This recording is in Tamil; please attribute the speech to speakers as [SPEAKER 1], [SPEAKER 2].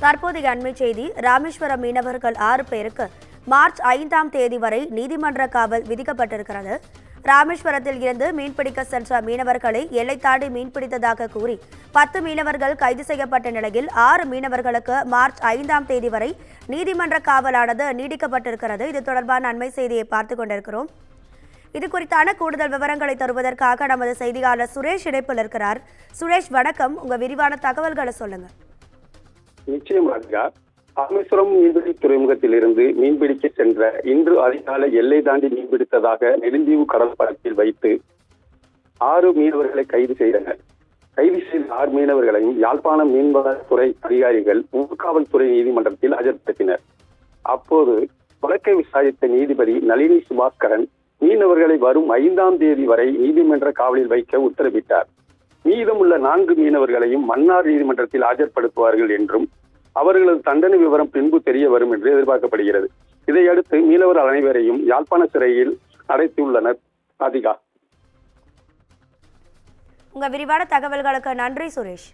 [SPEAKER 1] தற்போதைய அண்மை செய்தி. ராமேஸ்வரம் மீனவர்கள் 6 பேருக்கு மார்ச் 5ஆம் தேதி வரை நீதிமன்ற காவல் விதிக்கப்பட்டிருக்கிறது. ராமேஸ்வரத்தில் இருந்து மீன்பிடிக்க சென்ற மீனவர்களை எல்லை தாண்டி மீன்பிடித்ததாக கூறி 10 மீனவர்கள் கைது செய்யப்பட்ட நிலையில் 6 மீனவர்களுக்கு மார்ச் 5ஆம் தேதி வரை நீதிமன்ற காவலானது நீடிக்கப்பட்டிருக்கிறது. இது தொடர்பான அண்மை செய்தியை பார்த்துக் கொண்டிருக்கிறோம். இது குறித்தான கூடுதல் விவரங்களை தருவதற்காக நமது செய்தியாளர் சுரேஷ் இணைப்பில் இருக்கிறார். சுரேஷ், வணக்கம். உங்க விரிவான தகவல்களை சொல்லுங்க.
[SPEAKER 2] நிச்சயமாக ராமேஸ்வரம் மீன்பிடி துறைமுகத்தில் இருந்து மீன்பிடிக்க சென்ற இன்று அதிகாலை எல்லை தாண்டி மீன்பிடித்ததாக நெடுந்தீவு கடற்பரப்பில் வைத்து 6 மீனவர்களை கைது செய்தனர். கைது செய்த 6 மீனவர்களையும் யாழ்ப்பாணம் மீன்வளத்துறை அதிகாரிகள் ஊர்காவல்துறை நீதிமன்றத்தில் ஆஜர்படுத்தினர். அப்போது வழக்கை விசாரித்த நீதிபதி நளினி சுபாஸ்கரன் மீனவர்களை வரும் 5ஆம் தேதி வரை நீதிமன்ற காவலில் வைக்க உத்தரவிட்டார். மீதமுள்ள 4 மீனவர்களையும் மன்னார் நீதிமன்றத்தில் ஆஜர்படுத்துவார்கள் என்றும் அவர்களது தண்டனை விவரம் பின்பு தெரிய வரும் என்று எதிர்பார்க்கப்படுகிறது. இதையடுத்து மீனவர் அனைவரையும் யாழ்ப்பாண சிறையில் அடைத்துள்ளனர். அதிகா,
[SPEAKER 1] உங்க விரிவான தகவல்களுக்கு நன்றி சுரேஷ்.